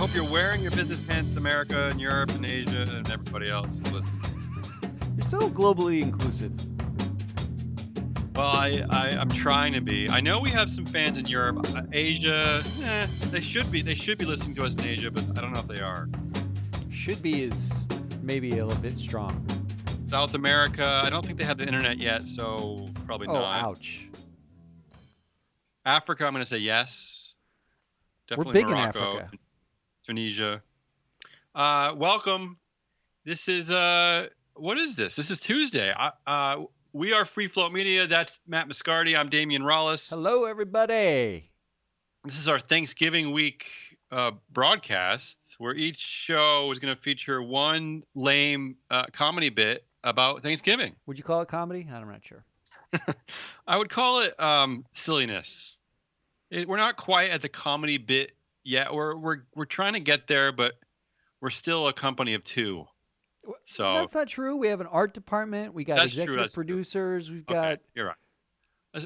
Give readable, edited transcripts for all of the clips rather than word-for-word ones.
hope you're wearing your business pants in America and Europe and Asia and everybody else. You're so globally inclusive. Well, I'm trying to be. I know we have some fans in Europe, Asia. They should be. They should be listening to us in Asia, but I don't know if they are. Should be is maybe a little bit strong. South America, I don't think they have the internet yet, so probably not. Ouch. Africa, I'm going to say yes. Definitely We're big Morocco, in Africa. Tunisia. Welcome. This is what is this? This is Tuesday. We are Free Float Media. That's Matt Mascardi. I'm Damion Rollis. Hello, everybody. This is our Thanksgiving week broadcast, where each show is going to feature one lame comedy bit about Thanksgiving. Would you call it comedy? I'm not sure. I would call it silliness. We're not quite at the comedy bit yet. We're trying to get there, but we're still a company of two. So that's not true. We have an art department. We got executive producers. We've got. Okay, you're right.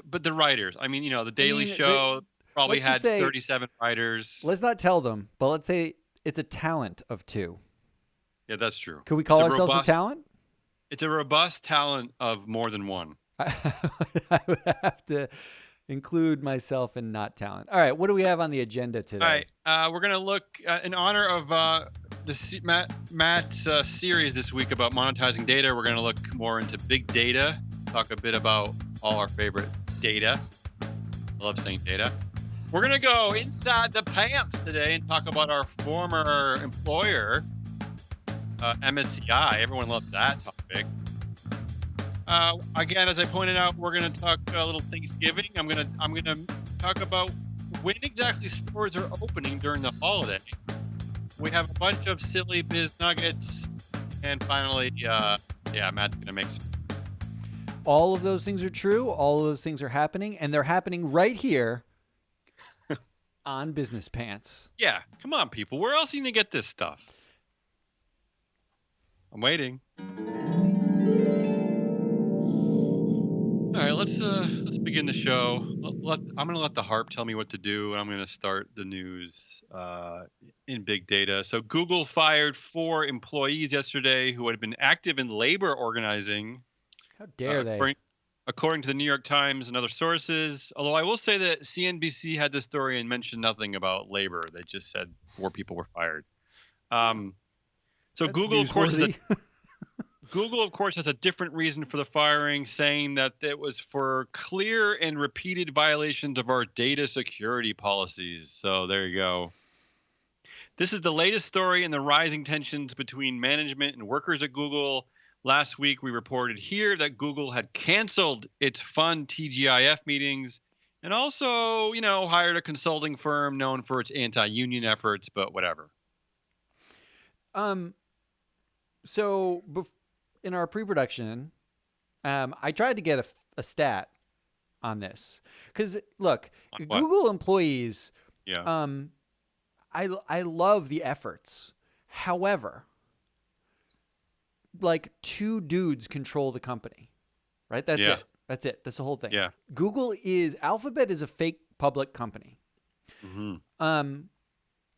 But the writers. I mean, the Daily Show probably had 37 writers. Let's not tell them, but let's say it's a talent of two. Yeah, that's true. Could we call ourselves a talent? It's a robust talent of more than one. I would have to include myself in not talent. All right, what do we have on the agenda today? All right, we're going to look in honor of the Matt's series this week about monetizing data. We're going to look more into big data, talk a bit about all our favorite data. I love saying data. We're going to go inside the pants today and talk about our former employer, MSCI. Everyone loved that topic. Again, as I pointed out, we're going to talk a little Thanksgiving. I'm going to talk about when exactly stores are opening during the holiday. We have a bunch of silly biz nuggets, and finally, Matt's going to make some. All of those things are true. All of those things are happening, and they're happening right here on Business Pants. Yeah, come on, people. Where else are you going to get this stuff? I'm waiting. All right, let's begin the show. I'm going to let the harp tell me what to do, and I'm going to start the news in big data. So Google fired 4 employees yesterday who had been active in labor organizing. How dare they? According to the New York Times and other sources. Although I will say that CNBC had this story and mentioned nothing about labor. They just said 4 people were fired. So that's Google, newsworthy. Google, of course, has a different reason for the firing, saying that it was for clear and repeated violations of our data security policies. So there you go. This is the latest story in the rising tensions between management and workers at Google. Last week, we reported here that Google had canceled its fun TGIF meetings and also, hired a consulting firm known for its anti-union efforts, but whatever. So in our pre-production, I tried to get a stat on this because look, Google employees. Yeah. I love the efforts. However, like 2 dudes control the company, right? That's it. That's it. That's the whole thing. Yeah. Alphabet is a fake public company. Mm-hmm.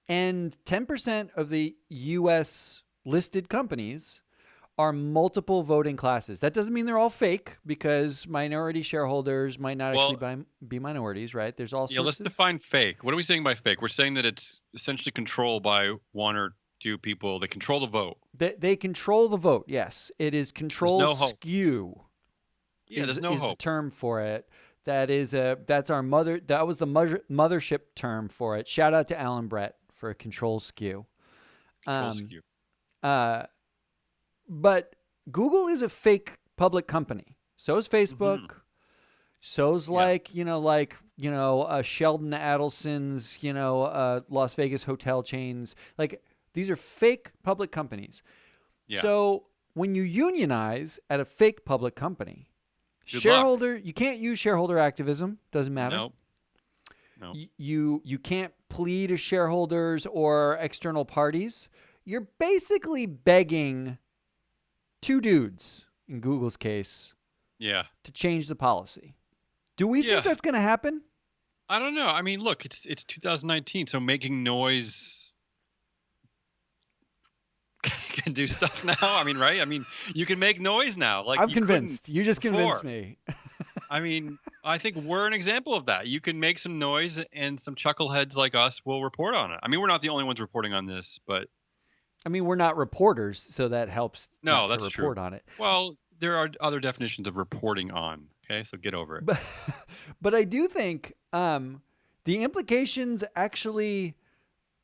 And 10% of the U.S. listed companies are multiple voting classes. That doesn't mean they're all fake because minority shareholders might not actually be minorities, right? There's all sorts let's define fake. What are we saying by fake? We're saying that it's essentially controlled by 1 or 2 people. They control the vote. They control the vote, yes. It is control skew. Yeah, there's no hope. Is the term for it. That's our mother. That was the mothership term for it. Shout out to Alan Brett for control skew. Skew. But Google is a fake public company. So is Facebook. Mm-hmm. So's Sheldon Adelson's, Las Vegas hotel chains. Like these are fake public companies. Yeah. So when you unionize at a fake public company, you can't use shareholder activism. Doesn't matter. No. You can't plead to shareholders or external parties. You're basically begging 2 dudes, in Google's case, to change the policy. Do we think that's going to happen? I don't know. I mean, look, it's 2019, so making noise can do stuff now. I mean, right? I mean, you can make noise now. Like I'm you couldn't convinced. You just convinced before. me. I mean, I think we're an example of that. You can make some noise, and some chuckleheads like us will report on it. I mean, we're not the only ones reporting on this, but I mean, we're not reporters, so that helps no, not to that's true. report on it. Well, there are other definitions of reporting on. Okay, so get over it. But but I do think the implications actually.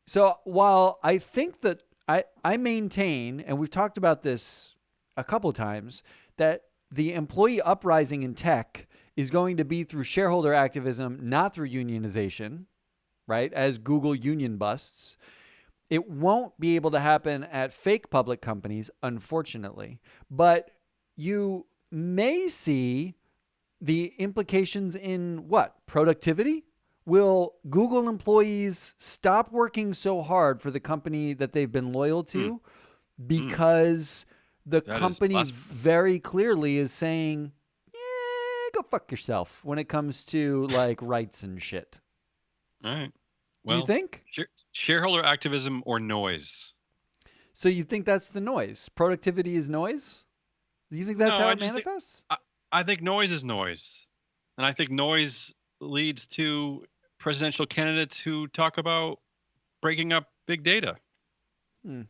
So while I think that I maintain, and we've talked about this a couple of times, that the employee uprising in tech is going to be through shareholder activism, not through unionization, right? As Google union busts. It won't be able to happen at fake public companies, unfortunately. But you may see the implications in what? Productivity? Will Google employees stop working so hard for the company that they've been loyal to because the company very clearly is saying, yeah, go fuck yourself when it comes to like rights and shit? All right. Do you think? Shareholder activism or noise? So you think that's the noise? Productivity is noise? Do you think that's how it manifests? I think noise is noise. And I think noise leads to presidential candidates who talk about breaking up big data. All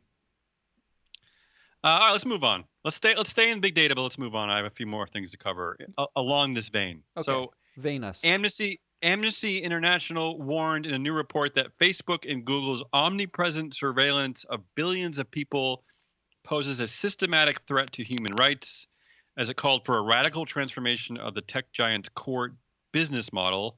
right, let's move on. Let's stay in big data, but let's move on. I have a few more things to cover along this vein. Okay. So, vein us. Amnesty International warned in a new report that Facebook and Google's omnipresent surveillance of billions of people poses a systematic threat to human rights, as it called for a radical transformation of the tech giant's core business model.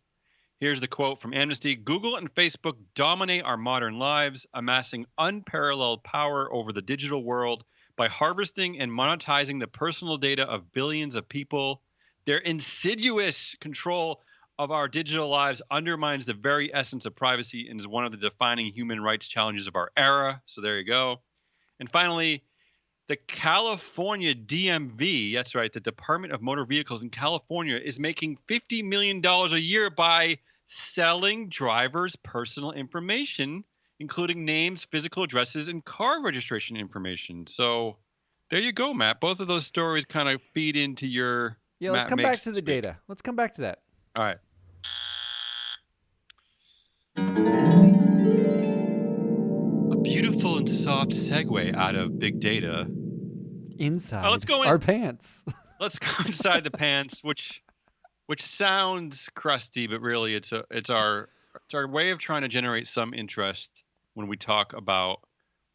Here's the quote from Amnesty: Google and Facebook dominate our modern lives, amassing unparalleled power over the digital world by harvesting and monetizing the personal data of billions of people. Their insidious control of our digital lives undermines the very essence of privacy and is one of the defining human rights challenges of our era. So there you go. And finally, the California DMV, that's right, the Department of Motor Vehicles in California, is making $50 million a year by selling drivers' personal information, including names, physical addresses, and car registration information. So there you go, Matt. Both of those stories kind of feed into your let's come back to the data. Let's come back to that. All right. A beautiful and soft segue out of big data. Inside let's go our pants. Let's go inside the pants, which sounds crusty, but really it's our way of trying to generate some interest when we talk about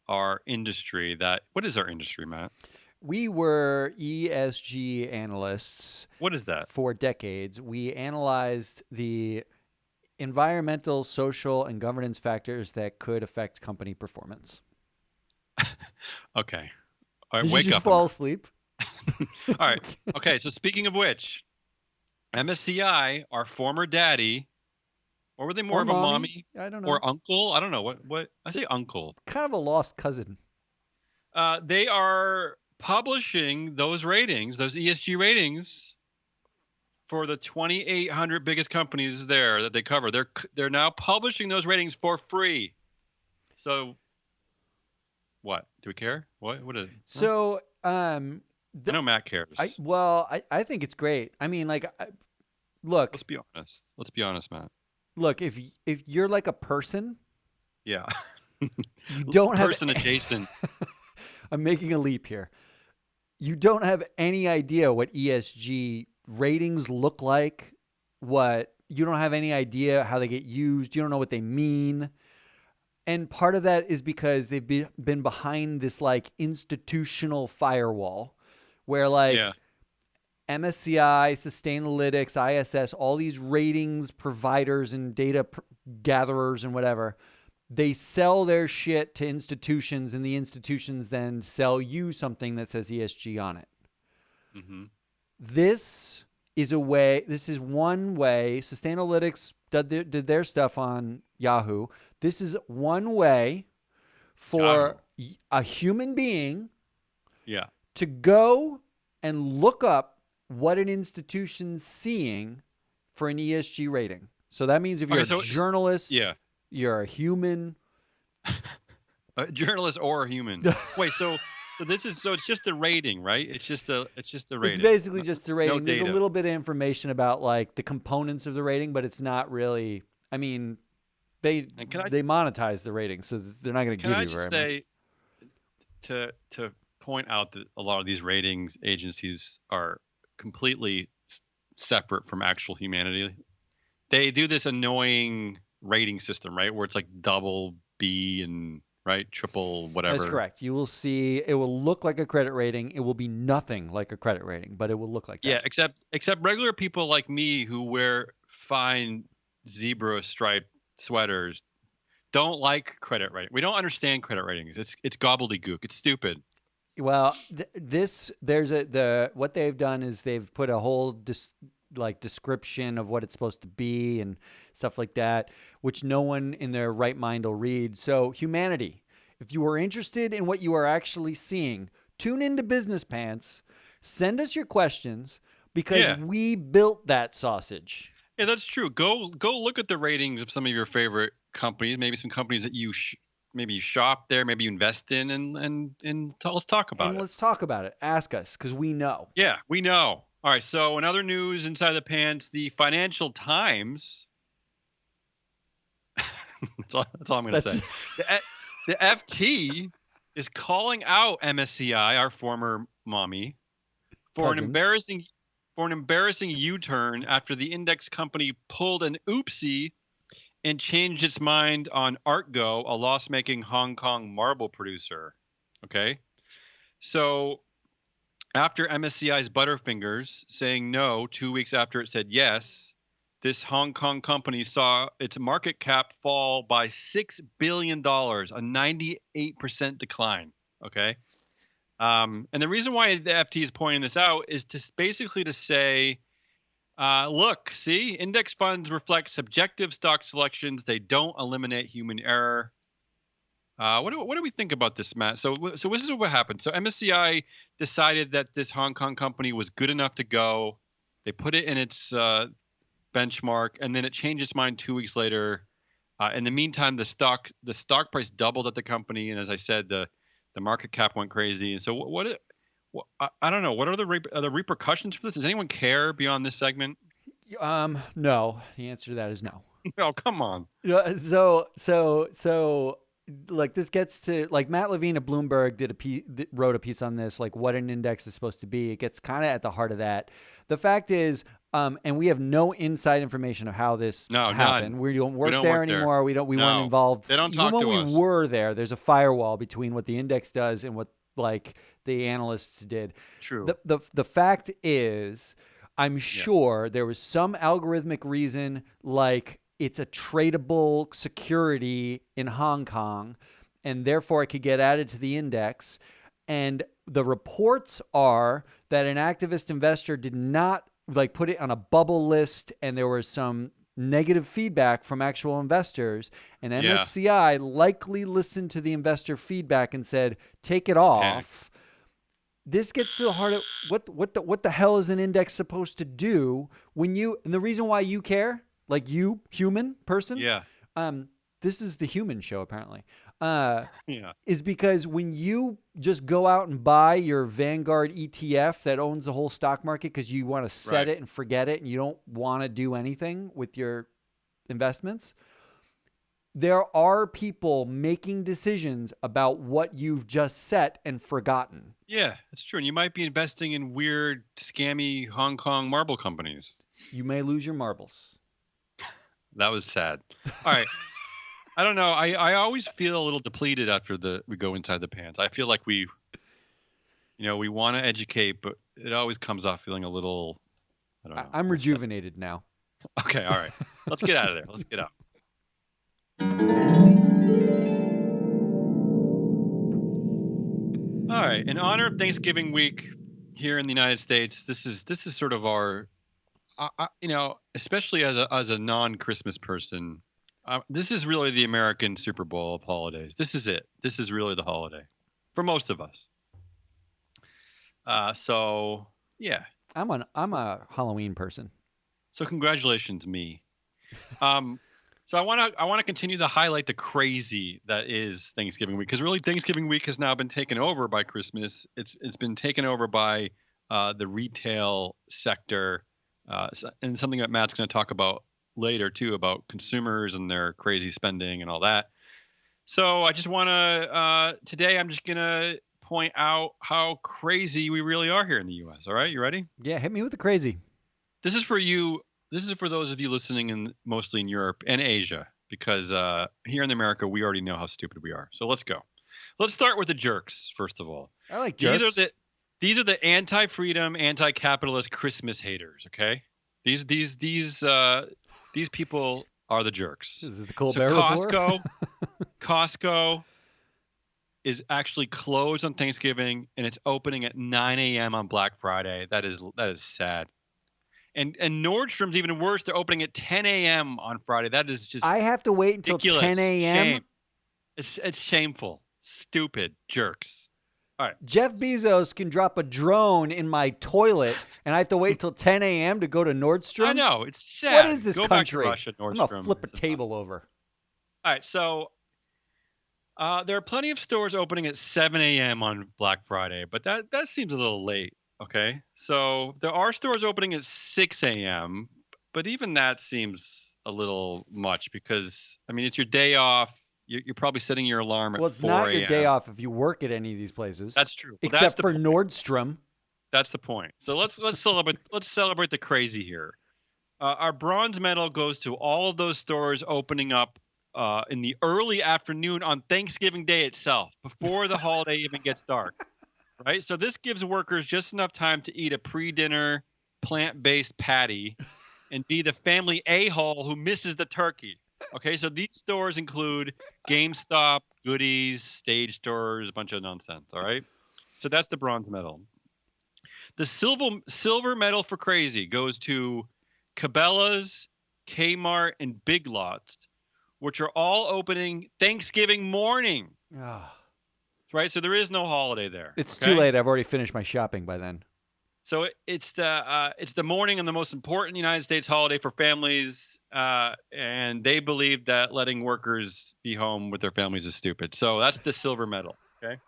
our industry. What is our industry, Matt? We were ESG analysts. What is that? For decades. We analyzed the environmental, social, and governance factors that could affect company performance. Okay. All right, Did you just fall asleep? All right. Okay, so speaking of which, MSCI, our former daddy, or were they more of a mommy? I don't know. Or uncle? I don't know. What I say uncle. Kind of a lost cousin. They are publishing those ratings, those ESG ratings, for the 2,800 biggest companies there that they cover. They're now publishing those ratings for free. So, what? Do we care? What is? So, I know Matt cares. I think it's great. I mean, like, look. Let's be honest. Let's be honest, Matt. Look, if you're like a person, yeah, you don't have person adjacent. I'm making a leap here. You don't have any idea what ESG ratings look like. You don't have any idea how they get used. You don't know what they mean. And part of that is because they've been behind this like institutional firewall where like MSCI, Sustainalytics, ISS, all these ratings providers and data gatherers and whatever, they sell their shit to institutions, and the institutions then sell you something that says ESG on it. Mm-hmm. This is one way. Sustainalytics did their stuff on Yahoo. This is one way for a human being to go and look up what an institution's seeing for an ESG rating. So that means if you're a journalist, you're a human. A journalist or a human. Wait, so So it's just a rating, right? It's just a It's rating. basically just a No rating. There's a data. little bit of information about like the components of the rating, but it's not really. I mean, they And they monetize the rating, so they're not going to can give I you just very much. say to point out that a lot of these ratings agencies are completely separate from actual humanity. They do this annoying rating system, right? Where it's like double B and right triple That is whatever. correct. You will see it will look like a credit rating. It will be nothing like a credit rating, but it will look like Yeah, that. except regular people like me who wear fine zebra striped sweaters don't like credit rating. We don't understand credit ratings. It's gobbledygook. It's stupid. Well, this there's the what they've done is they've put a whole like description of what it's supposed to be and stuff like that, which no one in their right mind will read. So, humanity, if you are interested in what you are actually seeing, tune into Business Pants. Send us your questions because Yeah. we built that sausage. Yeah, that's true. Go look at the ratings of some of your favorite companies, maybe some companies that maybe you shop there, maybe you invest in, let's talk And about it. let's talk about it. Ask us because we know. Yeah, we know. All right. So in other news inside the pants, the Financial Times. That's all I'm going to That's say. The the FT is calling out MSCI, our former mommy, for an cousin. embarrassing U-turn after the index company pulled an oopsie and changed its mind on ArtGo, a loss-making Hong Kong marble producer. Okay, so after MSCI's Butterfingers saying no 2 weeks after it said yes, this Hong Kong company saw its market cap fall by $6 billion, a 98% decline. Okay. And the reason why the FT is pointing this out is basically to say, look, see, index funds reflect subjective stock selections. They don't eliminate human error. What do we think about this, Matt? So this is what happened. So MSCI decided that this Hong Kong company was good enough to go. They put it in its benchmark, and then it changed its mind 2 weeks later. In the meantime, the stock price doubled at the company, and as I said, the market cap went crazy. And so I don't know. What are the repercussions for this? Does anyone care beyond this segment? No. The answer to that is no. Oh, come on. So like this gets to like Matt Levine at Bloomberg wrote a piece on this, like what an index is supposed to be. It gets kind of at the heart of that. The fact is, and we have no inside information of how this No, none. happened. We don't We work don't there work there. anymore. We weren't No, involved. they don't Even talk when to we us. were there, there's a firewall between what the index does and what like the analysts did. True. The fact is, I'm Yeah. sure there was some algorithmic reason, like it's a tradable security in Hong Kong, and therefore it could get added to the index. And the reports are that an activist investor did not like put it on a bubble list, and there was some negative feedback from actual investors. And Yeah. MSCI likely listened to the investor feedback and said, "Take it Panicked. off." This gets to the heart of what the hell is an index supposed to do when you and the reason why you care, like you human person, Yeah. um, this is the human show apparently, Yeah. is because when you just go out and buy your Vanguard ETF that owns the whole stock market because you want to set Right. it and forget it and you don't want to do anything with your investments, there are people making decisions about what you've just set and forgotten. Yeah, that's true. And you might be investing in weird, scammy Hong Kong marble companies. You may lose your marbles. That was sad. All right. I don't know. I always feel a little depleted after we go inside the pants. I feel like we want to educate, but it always comes off feeling a little, I don't know. I'm We'll say. rejuvenated now. Okay. All right. Let's get out of there. Let's get out. All right. In honor of Thanksgiving week here in the United States, this is sort of our, especially as a non-Christmas person, this is really the American Super Bowl of holidays. This is it. This is really the holiday for most of us. So yeah. I'm a Halloween person. So congratulations, me. Um, So I want to continue to highlight the crazy that is Thanksgiving week, because really Thanksgiving week has now been taken over by Christmas. It's been taken over by the retail sector, and something that Matt's going to talk about later too, about consumers and their crazy spending and all that. So I just want to today I'm just going to point out how crazy we really are here in the U.S. All right, you ready? Yeah, hit me with the crazy. This is for you. This is for those of you listening mostly in Europe and Asia, because here in America we already know how stupid we are. So let's go. Let's start with the jerks first of all. I like These jerks. are the anti-freedom, anti-capitalist Christmas haters. Okay, these people are the jerks. This is the So Colbert Report. Costco is actually closed on Thanksgiving, and it's opening at 9 a.m. on Black Friday. That is sad. And Nordstrom's even worse. They're opening at 10 a.m. on Friday. That is just I have to wait until ridiculous. 10 a.m. Shame. It's shameful. Stupid jerks. All right. Jeff Bezos can drop a drone in my toilet, and I have to wait till 10 a.m. to go to Nordstrom. I know. It's sad. What is this Go country? back to Russia, Nordstrom. I'm gonna flip a table over. All right. So there are plenty of stores opening at 7 a.m. on Black Friday, but that seems a little late. Okay. So there are stores opening at 6 a.m., but even that seems a little much, because, I mean, it's your day off. You're probably setting your alarm at 4 a.m. Well, it's not your day off if you work at any of these places. That's true. Well, except for Nordstrom. That's the point. So let's celebrate the crazy here. Our bronze medal goes to all of those stores opening up in the early afternoon on Thanksgiving Day itself, before the holiday even gets dark. Right? So this gives workers just enough time to eat a pre-dinner plant-based patty and be the family a-hole who misses the turkey. Okay, so these stores include GameStop, Goodies, Stage Stores, a bunch of nonsense. All right, so that's the bronze medal. The silver medal for crazy goes to Cabela's, Kmart, and Big Lots, which are all opening Thanksgiving morning. Right, so there is no holiday there. It's too late. I've already finished my shopping by then. So it's the morning and the most important United States holiday for families, and they believe that letting workers be home with their families is stupid. So that's the silver medal. Okay.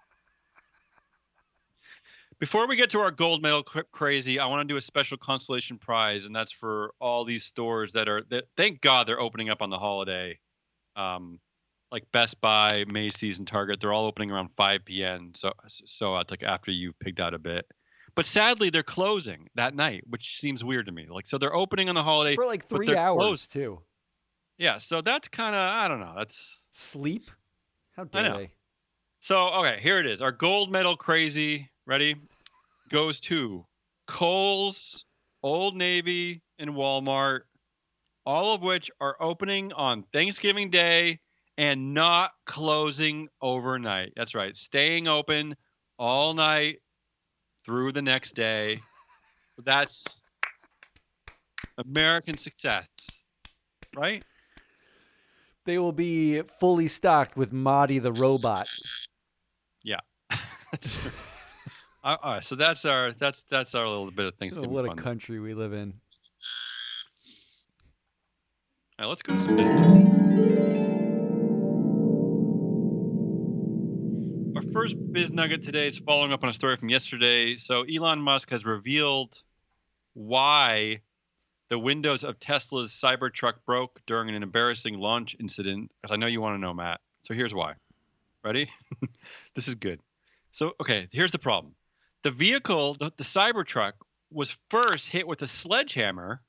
Before we get to our gold medal crazy, I want to do a special consolation prize, and that's for all these stores that thank God they're opening up on the holiday, like Best Buy, Macy's, and Target. They're all opening around 5 p.m. So it's like after you've pigged out a bit. But sadly, they're closing that night, which seems weird to me. Like, so they're opening on the holiday for like 3 hours closed. Too. Yeah, so that's kind of, I don't know. That's sleep. How dare they? So okay, here it is. Our gold medal crazy, ready, goes to Kohl's, Old Navy, and Walmart, all of which are opening on Thanksgiving Day and not closing overnight. That's right, staying open all night through the next day. That's American success, right? They will be fully stocked with Marty the robot. Yeah. All right, so that's our little bit of Thanksgiving. What a country we live in. All right, let's go to some business. Our first biz nugget today is following up on a story from yesterday. So Elon Musk has revealed why the windows of Tesla's Cybertruck broke during an embarrassing launch incident. Because I know you want to know, Matt. So here's why. Ready? This is good. So, okay, here's the problem. The vehicle, the Cybertruck, was first hit with a sledgehammer,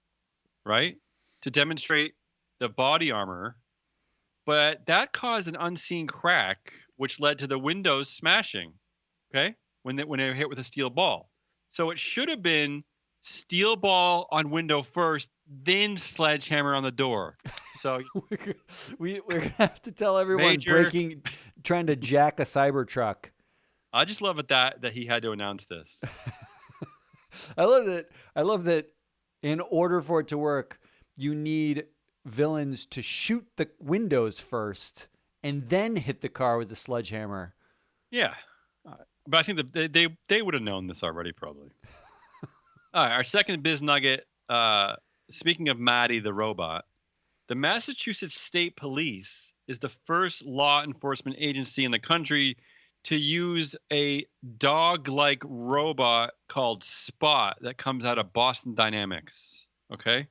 right, to demonstrate the body armor. But that caused an unseen crack, which led to the windows smashing, okay, when they were hit with a steel ball. So it should have been steel ball on window first, then sledgehammer on the door. So we're gonna have to tell everyone trying to jack a Cybertruck. I just love it that he had to announce this. I love that in order for it to work, you need villains to shoot the windows first and then hit the car with the sledgehammer. Yeah. But I think that they would have known this already, probably. All right, our second biz nugget, speaking of Maddie the robot, The Massachusetts State Police is the first law enforcement agency in the country to use a dog-like robot called Spot that comes out of Boston Dynamics. Okay?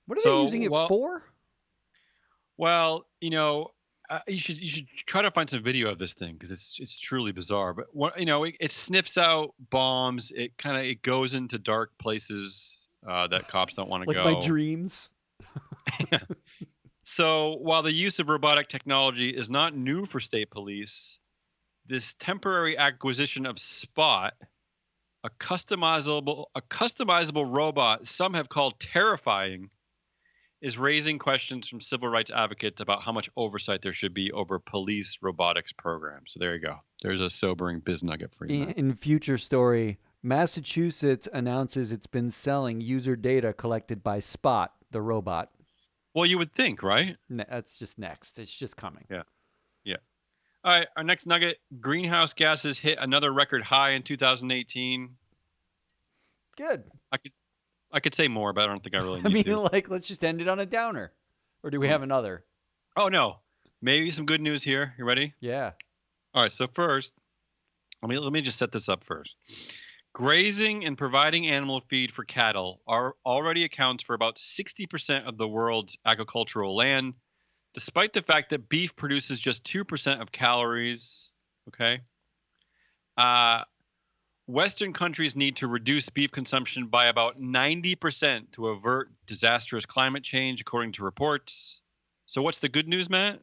What are they So, using it for? you should try to find some video of this thing because it's truly bizarre. But it sniffs out bombs. It goes into dark places that cops don't want to Like my go. dreams. So while the use of robotic technology is not new for state police, this temporary acquisition of Spot, a customizable robot some have called terrifying, is raising questions from civil rights advocates about how much oversight there should be over police robotics programs. So there you go. There's a sobering biz nugget for you, Matt. In future story, Massachusetts announces it's been selling user data collected by Spot, the robot. Well, you would think, right? That's just next. It's just coming. Yeah. Yeah. All right. Our next nugget: greenhouse gases hit another record high in 2018. Good. I could say more, but I don't think I really need I mean, to. let's just end it on a downer. Or do we have another? Oh no. Maybe some good news here. You ready? Yeah. All right. So first, let me just set this up first. Grazing and providing animal feed for cattle already accounts for about 60% of the world's agricultural land, despite the fact that beef produces just 2% of calories. Okay. Western countries need to reduce beef consumption by about 90% to avert disastrous climate change, according to reports. So, what's the good news, Matt?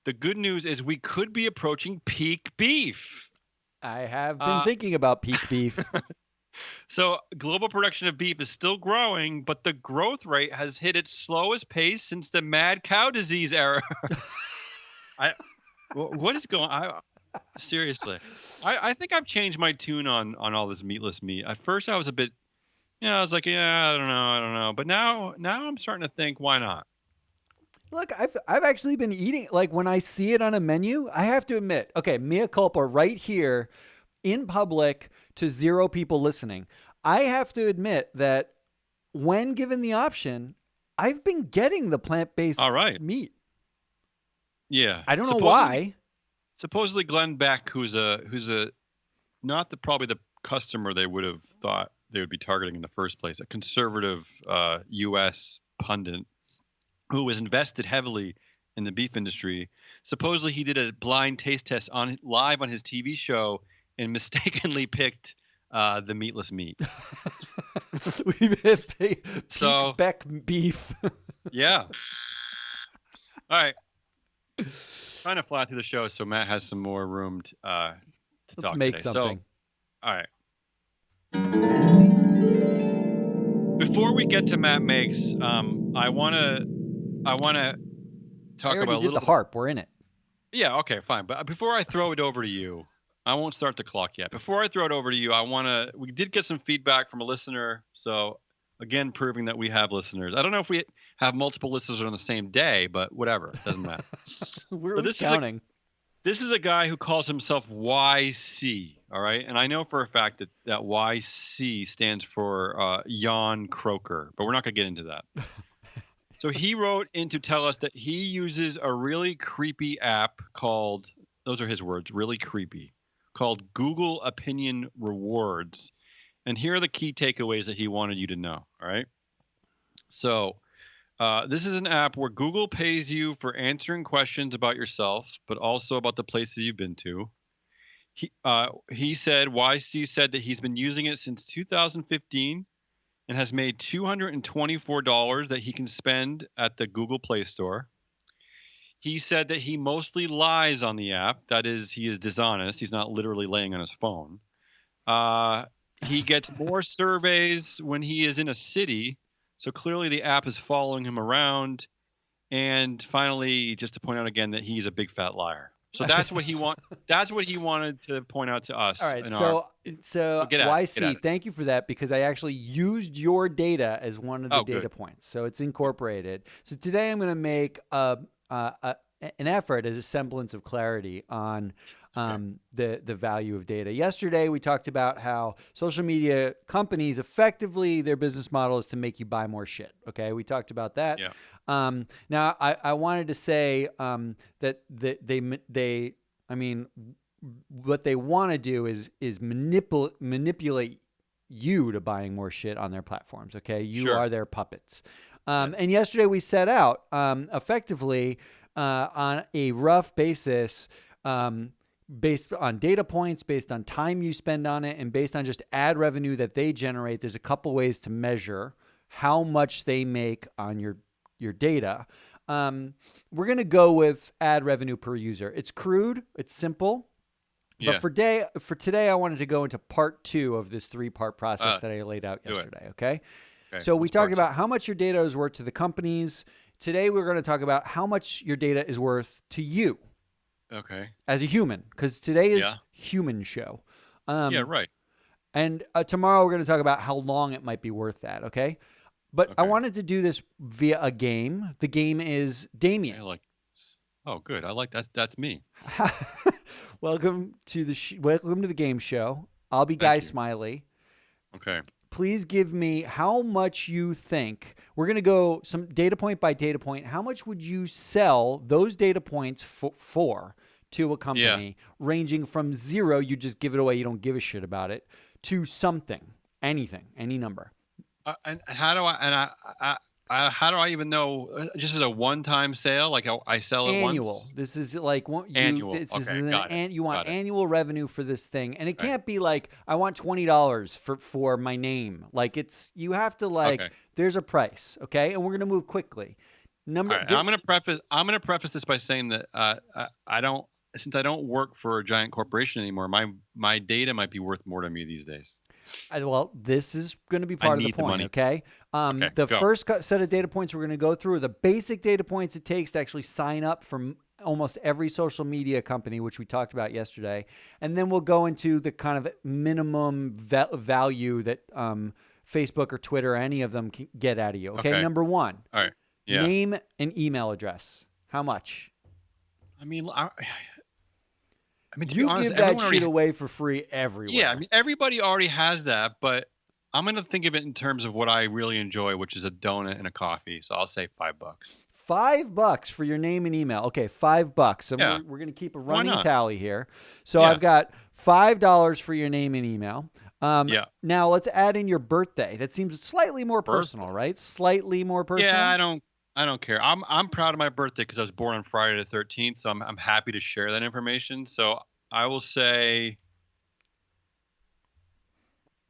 The good news is we could be approaching peak beef. I have been thinking about peak beef. So global production of beef is still growing, but the growth rate has hit its slowest pace since the mad cow disease era. What is going on? Seriously. I think I've changed my tune on all this meatless meat. At first I was a bit, I was like, yeah, I don't know. But now I'm starting to think, why not? Look, I've actually been eating, like when I see it on a menu, I have to admit, okay, mea culpa right here in public to 0 people listening. I have to admit that when given the option, I've been getting the plant-based meat. Yeah. I don't know why. Supposedly Glenn Beck, who's not probably the customer they would have thought they would be targeting in the first place, a conservative U.S. pundit who was invested heavily in the beef industry. Supposedly he did a blind taste test live on his TV show and mistakenly picked the meatless meat. We've hit peak Beck beef. Yeah. All right. Trying to fly through the show so Matt has some more room to talk Let's make today. something. So, all right. Before we get to Matt Makes, I want to talk about a little. The harp. We're in it. Yeah. Okay. Fine. But before I throw it over to you, I won't start the clock yet. Before I throw it over to you, we did get some feedback from a listener. So again, proving that we have listeners. I don't know if we have multiple listeners on the same day, but whatever. Doesn't matter. We're counting. This is a guy who calls himself YC. All right. And I know for a fact that YC stands for Jan Croker, but we're not going to get into that. So he wrote in to tell us that he uses a really creepy app called, those are his words, really creepy, called Google Opinion Rewards. And here are the key takeaways that he wanted you to know. All right. So this is an app where Google pays you for answering questions about yourself, but also about the places you've been to. YC said that he's been using it since 2015 and has made $224 that he can spend at the Google Play Store. He said that he mostly lies on the app. That is, he is dishonest. He's not literally laying on his phone. He gets more surveys when he is in a city. So clearly the app is following him around. And finally, just to point out again that he's a big fat liar. So that's what he That's what he wanted to point out to us. All right. So YC, thank you for that, because I actually used your data as one of the data points. So it's incorporated. So today I'm going to make an an effort as a semblance of clarity on the value of data. Yesterday, we talked about how social media companies effectively their business model is to make you buy more shit. Okay, we talked about that. Yeah. Now, I wanted to say that they I mean, what they want to do is manipulate you to buying more shit on their platforms. Okay, you Sure. are their puppets. Yes. And yesterday we set out effectively on a rough basis, based on data points, based on time you spend on it, and based on just ad revenue that they generate. There's a couple ways to measure how much they make on your data. We're going to go with ad revenue per user. It's crude. It's simple. But Yeah. for today, I wanted to go into part 2 of this 3-part process that I laid out Do it. yesterday. Okay. Okay. So we What's talked part two? about how much your data is worth to the companies. Today, we're going to talk about how much your data is worth to you Okay. as a human, because today is Yeah. human show. Yeah. Right. And tomorrow, we're going to talk about how long it might be worth that. Okay. But I Okay. wanted to do this via a game. The game is I Damion. like. Oh, good. I like that. That's me. Welcome to the game show. I'll be Guy Thank you. Smiley. Okay. Please give me how much you think. We're going to go some data point by data point. How much would you sell those data points for to a company, ranging from 0, you just give it away, you don't give a shit about it, to something, anything, any number. And how do how do I even know? Just as a one-time sale, like I sell it Annual. once. This is like Annual. This is Okay. Got it. you want Got it. annual revenue for this thing, and it Okay. can't be like I want $20 for my name. Like you have to Okay. there's a price, okay, and we're gonna move quickly. All right. And I'm gonna preface this by saying that I don't since I don't work for a giant corporation anymore. My data might be worth more to me these days. Well, this is going to be I part of the need the point, money. okay? Okay. The Go. first set of data points we're going to go through are the basic data points it takes to actually sign up for almost every social media company, which we talked about yesterday. And then we'll go into the kind of minimum value that Facebook or Twitter or any of them can get out of you, okay? Okay. Number 1, All right. Yeah. name and email address. How much? I mean, to be You honest, give that everyone shit already. away for free everywhere. Yeah. I mean, everybody already has that, but I'm gonna think of it in terms of what I really enjoy, which is a donut and a coffee. So I'll say $5. $5 for your name and email. Okay, $5. And Yeah. we're going to keep a Why running not? tally here. So Yeah. I've got $5 for your name and email. Yeah. Now let's add in your birthday. That seems slightly more personal, Birthday. right? Slightly more personal. Yeah. I don't care. I'm proud of my birthday because I was born on Friday the 13th. So I'm happy to share that information. So I will say,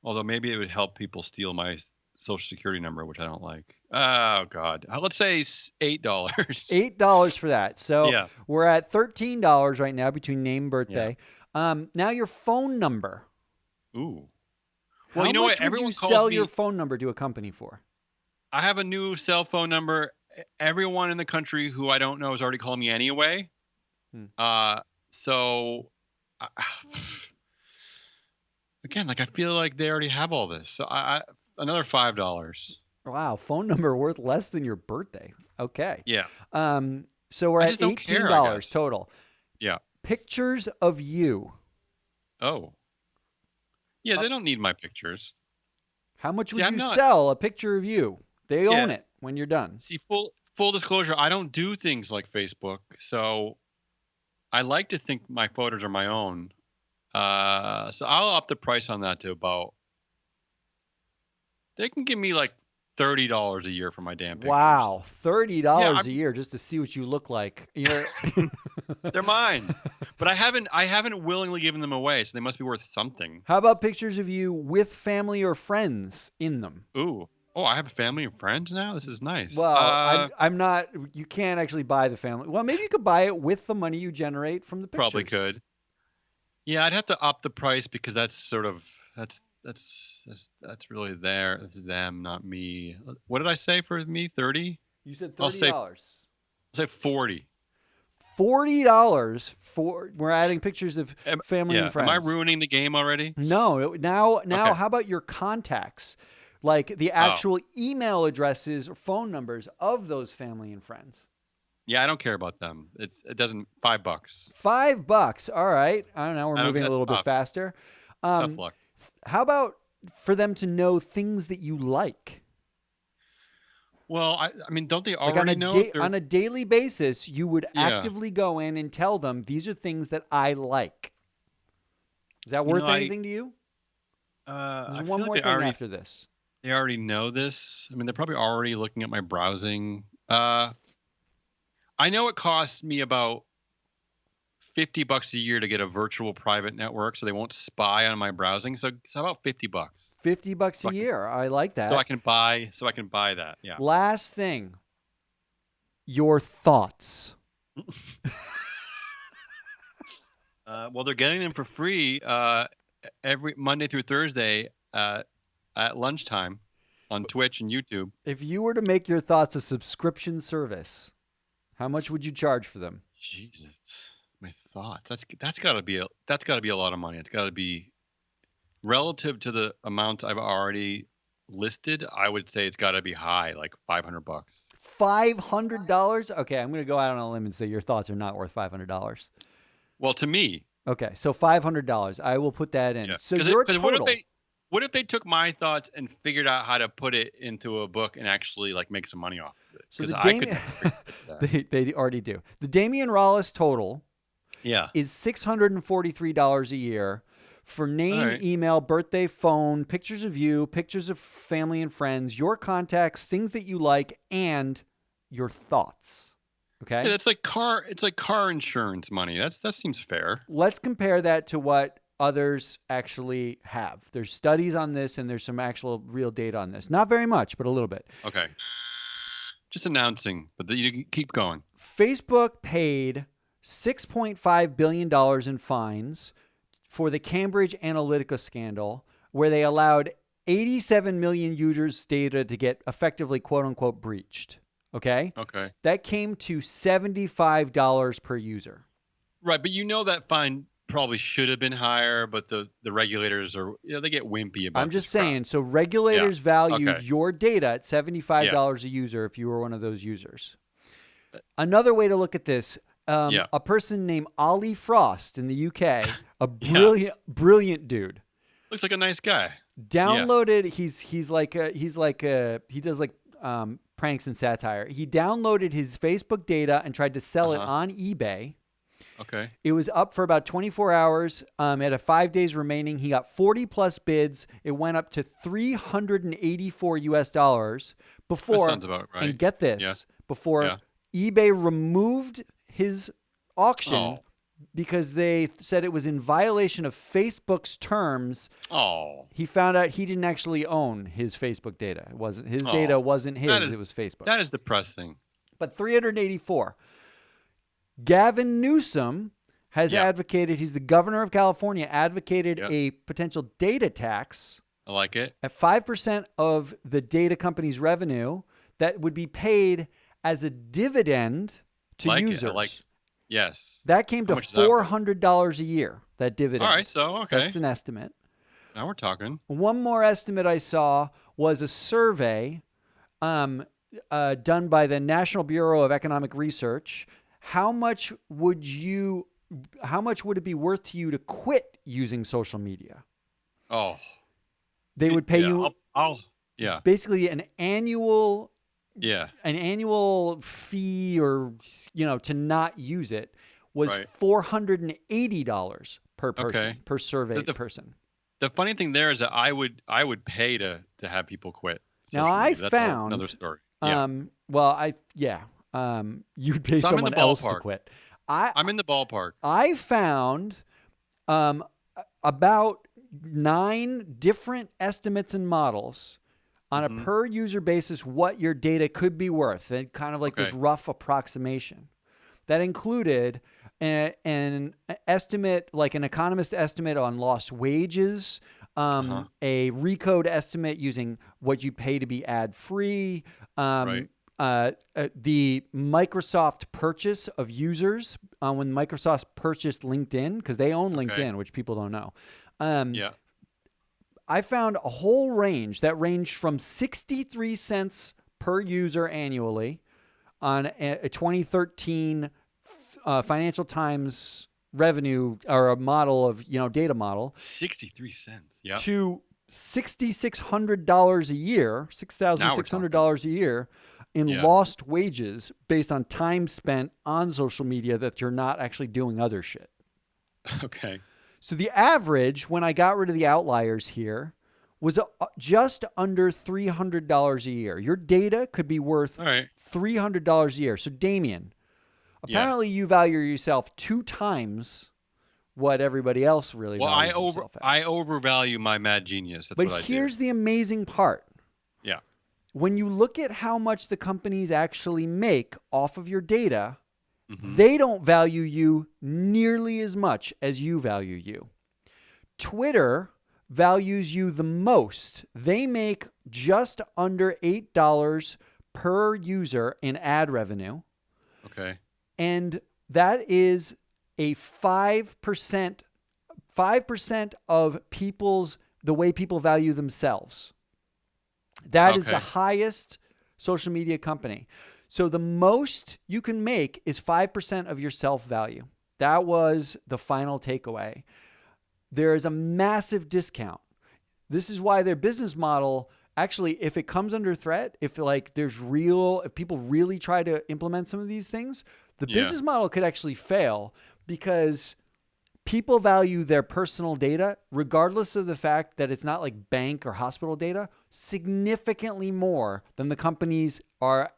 although maybe it would help people steal my social security number, which I don't like. Oh God. Let's say $8. $8 for that. So Yeah. we're at $13 right now between name and Yeah. birthday. Now your phone number. Ooh. How Well, you know much what? would Everyone you calls sell me. your phone number to a company for? I have a new cell phone number. Everyone in the country who I don't know is already calling me anyway. Hmm. So I, again, like I feel like they already have all this. So another $5. Wow, phone number worth less than your birthday. Okay. Yeah. So we're I at just don't care, I $18 guess. total. Yeah. Pictures of you. Oh. Yeah, Uh, they don't need my pictures. How much See, would I'm you not. sell a picture of you? They own Yeah. it when you're done. See, full disclosure, I don't do things like Facebook, so I like to think my photos are my own. So I'll up the price on that to about. They can give me like $30 a year for my damn pictures. Wow, $30 Yeah, a year just to see what you look like. You're they're mine, but I haven't willingly given them away, so they must be worth something. How about pictures of you with family or friends in them? Ooh, oh, I have a family and friends now. This is nice. Well, I'm not. You can't actually buy the family. Well, maybe you could buy it with the money you generate from the pictures. Probably could. Yeah, I'd have to up the price because that's sort of that's really that's them, not me. What did I say for me? 30? You said I'll say $30. I'll say 40. $40 for we're adding pictures of family and friends. Am I ruining the game already? No. Now, Okay. how about your contacts? Like the actual email addresses or phone numbers of those family and friends. Yeah, I don't care about them. It doesn't $5. $5. All right. I don't know. We're I don't. moving a That's little bit tough. faster. Tough luck. How about for them to know things that you like? Well, I mean, don't they Like on already know if they're? on a daily basis, you would Yeah. actively go in and tell them these are things that I like. Is that You know, worth anything to you? There's I one feel like more thing after this. they already know this. I mean, they're probably already looking at my browsing. I know it costs me about $50 a year to get a virtual private network, so they won't spy on my browsing. So about $50. $50 So a I can year. I like so I that. can buy so I can buy that. Yeah. Last thing, your thoughts. Well, they're getting them for free every Monday through Thursday at lunchtime on Twitch and YouTube. If you were to make your thoughts a subscription service, how much would you charge for them? Jesus, my thoughts. That's got to be a lot of money. It's got to be relative to the amount I've already listed. I would say it's got to be high, like $500. $500? Okay, I'm going to go out on a limb and say your thoughts are not worth $500. Well, to me, Okay, so $500. I will put that in. yeah. So Because your what if total. they took my thoughts and figured out how to put it into a book and actually like make some money off of it? So Because the I could Damion, never get that. they already do. The Damion Rollis total Yeah. is $643 a year for name, right. email, birthday, phone, pictures of you, pictures of family and friends, your contacts, things that you like, and your thoughts. Okay? Yeah, that's like car. It's like car insurance money. That seems fair. Let's compare that to what others actually have. There's studies on this and there's some actual real data on this. Not very much, but a little bit. Okay. Just announcing, but you can keep going. Facebook paid $6.5 billion in fines for the Cambridge Analytica scandal, where they allowed 87 million users' data to get effectively, quote unquote, breached. Okay? Okay. That came to $75 per user. Right, but you know that fine probably should have been higher, but the regulators are they get wimpy about. I'm just this crap. saying, so regulators Yeah. valued Okay. your data at $75 a user if you were one of those users. Another way to look at this, Yeah. a person named Ollie Frost in the UK, a Yeah. brilliant dude, Looks like a nice guy. downloaded. He does like pranks and satire. He downloaded his Facebook data and tried to sell it on eBay. Okay. It was up for about 24 hours. At a 5 days remaining, he got 40 plus bids. It went up to $384 before. That sounds about right. And get this, Yeah. before Yeah. eBay removed his auction Oh. because they said it was in violation of Facebook's terms. Oh. He found out he didn't actually own his Facebook data. It wasn't his data wasn't his. It was Facebook. That is depressing. But 384. Gavin Newsom has advocated, he's the governor of California, advocated a potential data tax I like it. at 5% of the data company's revenue that would be paid as a dividend to users. Yes. That came to $400 a year, that dividend. All right, so okay. That's an estimate. Now we're talking. One more estimate I saw was a survey done by the National Bureau of Economic Research. How much would it be worth to you to quit using social media? Oh. They would pay you basically an annual fee, or to not use it was $480 per person, per survey person. The funny thing there is that I would pay to have people quit. Now I found another story. You'd pay someone else to quit. I'm in the ballpark. I found about 9 different estimates and models on a per user basis what your data could be worth, and kind of like this rough approximation. That included an estimate, like an economist estimate on lost wages, a recode estimate using what you pay to be ad free, the Microsoft purchase of users when Microsoft purchased LinkedIn, because they own LinkedIn, which people don't know. I found a whole range that ranged from 63 cents per user annually on a 2013 Financial Times revenue or a model of, data model. 63 cents. Yeah. To $6,600 a year, $6,600 a year in lost wages based on time spent on social media that you're not actually doing other shit. Okay. So the average, when I got rid of the outliers here, was just under $300 a year. Your data could be worth $300 a year. So Damion, apparently you value yourself 2 times what everybody else really values themselves at. I overvalue my mad genius. That's what I do. But here's the amazing part. Yeah. When you look at how much the companies actually make off of your data, they don't value you nearly as much as you value you. Twitter values you the most. They make just under $8 per user in ad revenue. Okay. And that is a 5% of the way people value themselves. That is the highest social media company. So the most you can make is 5% of your self-value. That was the final takeaway. There is a massive discount. This is why their business model, actually, if it comes under threat, if people really try to implement some of these things, the business model could actually fail because people value their personal data, regardless of the fact that it's not like bank or hospital data, significantly more than the companies are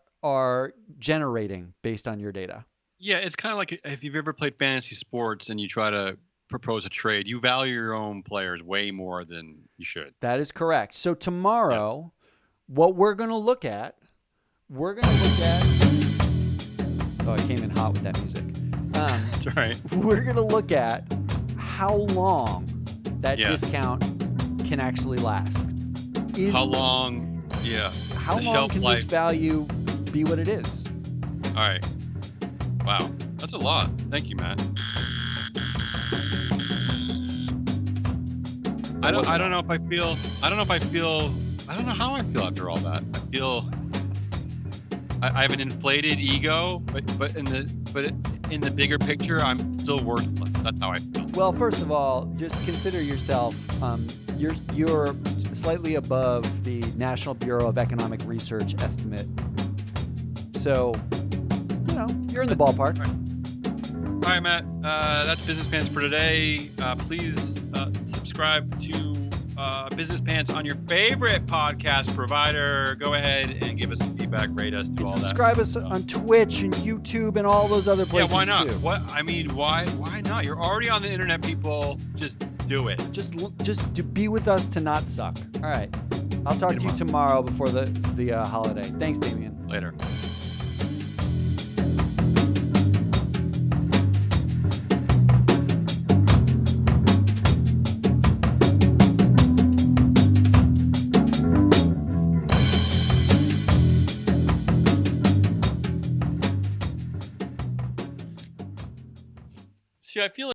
generating based on your data. Yeah, it's kind of like if you've ever played fantasy sports and you try to propose a trade, you value your own players way more than you should. That is correct. So tomorrow, what we're going to look at, oh, I came in hot with that music. That's right. We're going to look at how long that discount can actually last. How long can this value be what it is? All right. Wow. That's a lot. Thank you, Matt. I don't know how I feel after all that. I have an inflated ego, but in the bigger picture, I'm still worthless. That's how I feel. Well, first of all, just consider yourself, you're slightly above the National Bureau of Economic Research estimate. So, you're in the ballpark. All right, Matt. That's Business Pants for today. Please subscribe to Business Pants on your favorite podcast provider. Go ahead and give us some feedback, rate us, do all that. Subscribe us on Twitch and YouTube and all those other places. Yeah, why not? Too. Why not? You're already on the internet, people. Just do it. Just to be with us to not suck. All right. I'll talk to you tomorrow before the holiday. Thanks, Damion. Later. See, I feel